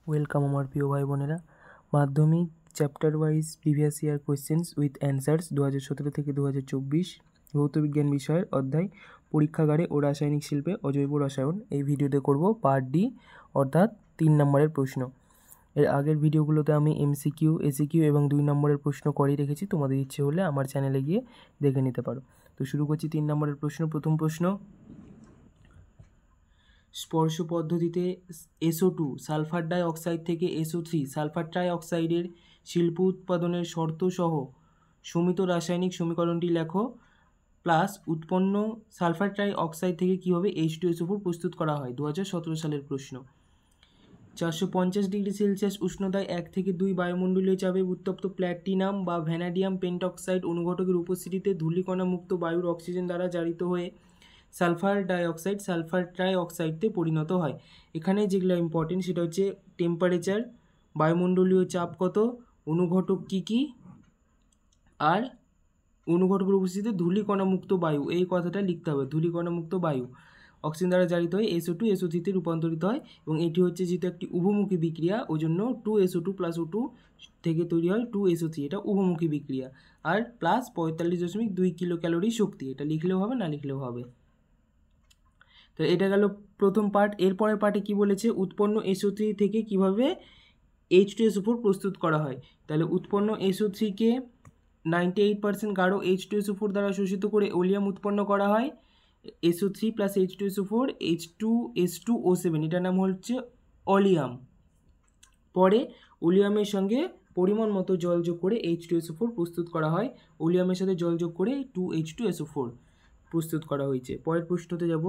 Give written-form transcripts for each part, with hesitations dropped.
Welcome আমার প্রিয় ভাই বোনেরা। মাধ্যমিক chapter wise previous year questions with answers 2017 থেকে 2024 ভৌতবিজ্ঞান বিষয়ের অধ্যায় পরীক্ষাগারে ও রাসায়নিক শিল্পে অজৈব রসায়ন এই ভিডিওতে করব পার্ট ডি অর্থাৎ 3 নম্বরের প্রশ্ন। এর আগের ভিডিওগুলোতে আমি এমসিকিউ, এসিকিউ এবং 2 নম্বরের প্রশ্ন করেই রেখেছি, তোমাদের ইচ্ছে হলে আমার চ্যানেলে গিয়ে দেখে নিতে পারো। তো শুরু করছি 3 নম্বরের প্রশ্ন। প্রথম প্রশ্ন, স্পর্শ পদ্ধতিতে SO2 সালফার ডাই অক্সাইড থেকে SO3 সালফার ট্রাই অক্সাইডের শিল্প উৎপাদনের শর্ত সহ সমিত রাসায়নিক সমীকরণটি লেখো, প্লাস উৎপন্ন সালফার ট্রাই অক্সাইড থেকে কীভাবে H2SO4 প্রস্তুত করা হয়। 2017 সালের প্রশ্ন। 450 ডিগ্রি সেলসিয়াস উষ্ণতায় 1 থেকে 2 বায়ুমণ্ডলীয় চাপে উত্তপ্ত প্ল্যাটিনাম বা ভ্যানাডিয়াম পেন্টঅক্সাইড অনুঘটকের উপস্থিতিতে ধূলিকণা মুক্ত বায়ুর অক্সিজেন দ্বারা জারিত হয়ে সালফার ডাইঅক্সাইড সালফার ট্রাই অক্সাইডে পরিণত হয়। এখানে যেগুলো ইম্পর্টেন্ট সেটা হচ্ছে টেম্পারেচার, বায়ুমণ্ডলীয় চাপ কত, অনুঘটক কী কী, আর অনুঘটকের উপস্থিতিতে ধূলিকণা মুক্ত বায়ু, এই কথাটা লিখতে হবে। ধূলিকণা মুক্ত বায়ু অক্সিজেন দ্বারা জারিত হয়ে SO2 SO3-তে রূপান্তরিত হয় এবং এটি হচ্ছে যেহেতু একটি উভমুখী বিক্রিয়া, ওই জন্য 2SO2 + O2 থেকে তৈরি হয় 2SO3, এটা উভমুখী বিক্রিয়া। আর প্লাস 45.2 কিলো ক্যালোরি শক্তি, এটা লিখলেও হবে না লিখলেও হবে। তো এটা গেল প্রথম পার্ট। এরপরের পার্টে কি বলেছে, উৎপন্ন SO3 থেকে কিভাবে H2SO4 প্রস্তুত করা হয়। তাহলে উৎপন্ন SO3-কে 98% গাঢ় H2SO4 দ্বারা শোষিত করে ওলিয়াম উৎপন্ন করা হয়। SO3 + H2SO4 H2S2O7, এটার নাম হচ্ছে অলিয়াম। পরে ওলিয়ামের সঙ্গে পরিমাণ মতো জল যোগ করে H2SO4 প্রস্তুত করা হয়। ওলিয়ামের সাথে জল যোগ করে 2H2SO4 প্রস্তুত করা হয়েছে। পরের প্রশ্নতে যাব।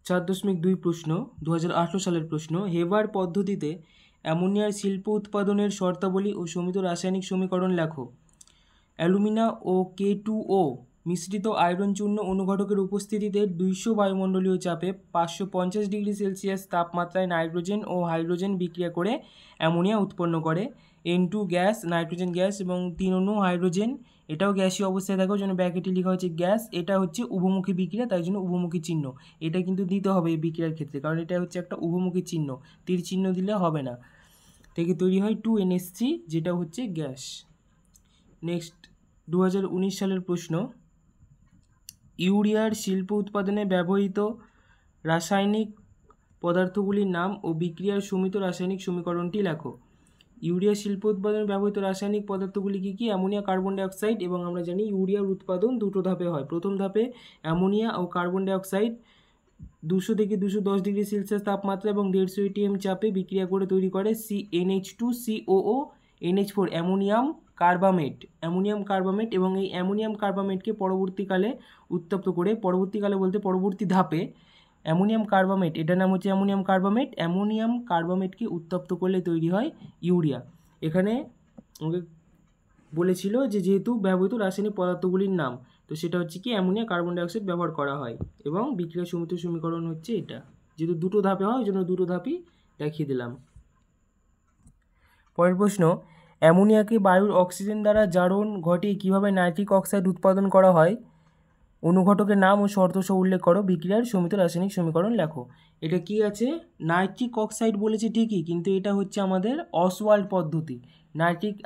4.2 প্রশ্ন, 2018 সালের প্রশ্ন। হেবার পদ্ধতিতে অ্যামোনিয়ার শিল্প উৎপাদনের শর্তাবলী ও সমিত রাসায়নিক সমীকরণ লেখো। অ্যালুমিনা ও K2O মিশ্রিত আয়রন চূর্ণ অনুঘটকের উপস্থিতিতে 200 বায়ুমণ্ডলীয় চাপে 550 ডিগ্রি সেলসিয়াস তাপমাত্রায় নাইট্রোজেন ও হাইড্রোজেন বিক্রিয়া করে অ্যামোনিয়া উৎপন্ন করে। N2 গ্যাস, নাইট্রোজেন গ্যাস এবং 3 অণু হাইড্রোজেন, এটাও গ্যাসীয় অবস্থায় থাকে, ওই জন্য ব্র্যাকেটে লেখা হচ্ছে গ্যাস। এটা হচ্ছে উভমুখী বিক্রিয়া, তাই জন্য উভমুখী চিহ্ন এটা কিন্তু দিতে হবে এই বিক্রিয়ার ক্ষেত্রে, কারণ এটা হচ্ছে একটা উভমুখী চিহ্ন, তীর চিহ্ন দিলে হবে না। থেকে তৈরি হয় 2NH3, যেটা হচ্ছে গ্যাস। নেক্সট 2019 সালের প্রশ্ন। ইউরিয়ার শিল্প উৎপাদনে ব্যবহৃত রাসায়নিক পদার্থগুলির নাম ও বিক্রিয়ার সমিত রাসায়নিক সমীকরণটি লেখো। ইউরিয়া শিল্প উৎপাদনে ব্যবহৃত রাসায়নিক পদার্থগুলি কী কী? অ্যামোনিয়া, কার্বন ডাইঅক্সাইড, এবং আমরা জানি ইউরিয়ার উৎপাদন দুটো ধাপে হয়। প্রথম ধাপে অ্যামোনিয়া ও কার্বন ডাইঅক্সাইড 200 থেকে 210 ডিগ্রি সেলসিয়াস তাপমাত্রা এবং 150 ATM চাপে বিক্রিয়া করে তৈরি করে NH2COO NH4 অ্যামোনিয়াম কার্বামেট, এবং এই অ্যামোনিয়াম কার্বামেটকে পরবর্তীকালে উত্তপ্ত করে, পরবর্তীকালে বলতে পরবর্তী ধাপে অ্যামোনিয়াম কার্বামেট, এটার নাম হচ্ছে অ্যামোনিয়াম কার্বামেটকে উত্তপ্ত করলে তৈরি হয় ইউরিয়া। এখানে আমাকে বলেছিল যে যেহেতু ব্যবহৃত রাসায়নিক পদার্থগুলির নাম, তো সেটা হচ্ছে কি অ্যামোনিয়া, কার্বন ডাইঅক্সাইড ব্যবহার করা হয় এবং বিক্রিয়া সমিত সমীকরণ হচ্ছে এটা। যেহেতু দুটো ধাপে হয় ওই জন্য দুটো ধাপই দেখিয়ে দিলাম। পরের প্রশ্ন, অ্যামোনিয়াকে বায়ুর অক্সিজেন দ্বারা জারণ ঘটিয়ে কীভাবে নাইট্রিক অক্সাইড উৎপাদন করা হয়। অনুঘটকের নাম ও শর্ত সহ উল্লেখ করো, বিক্রিয়ার সমিত রাসায়নিক সমীকরণ লেখো। এটা কি আছে, নাইট্রিক অক্সাইড বলেছে ঠিকই, কিন্তু এটা হচ্ছে আমাদের অসওয়াল্ড পদ্ধতি। নাইট্রিক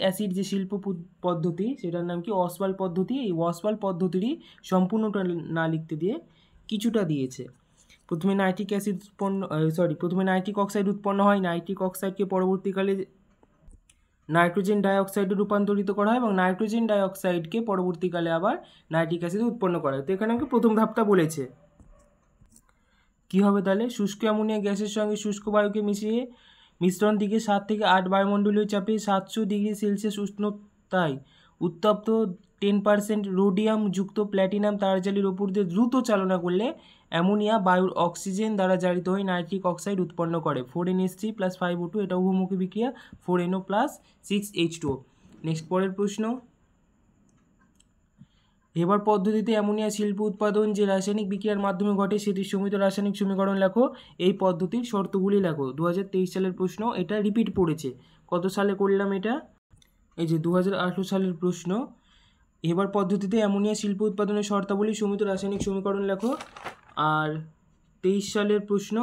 অ্যাসিড যে শিল্প পদ্ধতি সেটার নাম কি অসওয়াল্ড পদ্ধতি। এই অসওয়াল্ড পদ্ধতিরই সম্পূর্ণটা না লিখতে দিয়ে কিছুটা দিয়েছে। প্রথমে নাইট্রিক অক্সাইড উৎপন্ন হয়। নাইট্রিক অক্সাইডকে পরবর্তীকালে নাইট্রোজেন ডাইঅক্সাইডে রূপান্তরিত করা হয় এবং নাইট্রোজেন ডাইঅক্সাইডকে পরবর্তীকালে আবার নাইট্রিক অ্যাসিড উৎপন্ন করা হয়। তো এখানে আমাকে প্রথম ধাপটা বলেছে কী হবে তাহলে, শুষ্ক অ্যামোনিয়া গ্যাসের সঙ্গে শুষ্ক বায়ুকে মিশিয়ে মিশ্রণ থেকে 7 থেকে 8 বায়ুমণ্ডলীয় চাপে 700 ডিগ্রি সেলসিয়াস উষ্ণতায় উত্তপ্ত 10% রোডিয়াম যুক্ত প্ল্যাটিনাম তারজালির ওপর দিয়ে দ্রুত চালনা করলে অ্যামোনিয়া বায়ুর অক্সিজেন দ্বারা জারিত হয়ে নাইট্রিক অক্সাইড উৎপন্ন করে। 4NH3 + 5O2, এটা উভমুখী বিক্রিয়া, 4NO + 6H2O। নেক্সট পরের প্রশ্ন, হেবার পদ্ধতিতে অ্যামোনিয়া শিল্প উৎপাদন যে রাসায়নিক বিক্রিয়ার মাধ্যমে ঘটে সেটির সমিত রাসায়নিক সমীকরণ লেখো। এই পদ্ধতির শর্তগুলি লেখো। 2023 সালের প্রশ্ন, এটা রিপিট পড়েছে। কত সালে করলাম এটা, এই যে 2018 সালের প্রশ্ন। হেবার পদ্ধতিতে অ্যামোনিয়া শিল্প উৎপাদনের শর্তাবলী সমিত রাসায়নিক সমীকরণ লেখো। আর 2023 সালের প্রশ্ন।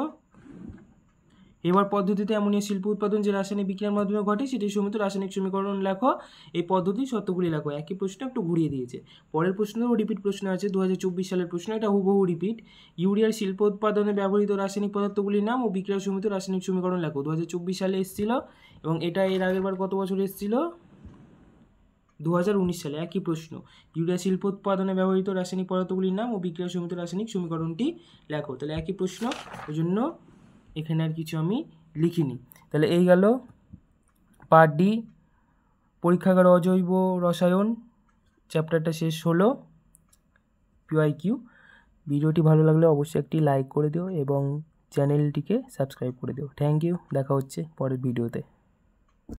হেবার পদ্ধতিতে অ্যামোনিয়া শিল্প উৎপাদন যে রাসায়নিক বিক্রিয়ার মাধ্যমে ঘটে সেটি সমিত রাসায়নিক সমীকরণ লেখো, এই পদ্ধতির শর্তগুলি লেখো। একই প্রশ্ন একটু ঘুরিয়ে দিয়েছে। পরের প্রশ্নেও রিপিট প্রশ্ন আছে, 2024 সালের প্রশ্ন, এটা হুবহু রিপিট। ইউরিয়ার শিল্প উৎপাদনে ব্যবহৃত রাসায়নিক পদার্থগুলির নাম ও বিক্রিয়া সমিত রাসায়নিক সমীকরণ লেখো। 2024 সালে এসেছিল এবং এটা এর আগের বার কত বছর এসেছিল? 2019 সালে। একই প্রশ্ন, ইউরিয়া শিল্প উৎপাদনে ব্যবহৃত রাসায়নিক পদার্থগুলির নাম ও বিক্রিয়া সমিত রাসায়নিক সমীকরণটি লেখো। তাহলে একই প্রশ্ন, ওই জন্য এখানে আর কিছু আমি লিখিনি। তাহলে এই গেল পার্ট ডি, পরীক্ষাগার অজৈব রসায়ন চ্যাপ্টারটা শেষ হলো। পিওয়াইকিউ। ভিডিওটি ভালো লাগলে অবশ্যই একটি লাইক করে দিও এবং চ্যানেলটিকে সাবস্ক্রাইব করে দিও। থ্যাংক ইউ, দেখা হচ্ছে পরের ভিডিওতে।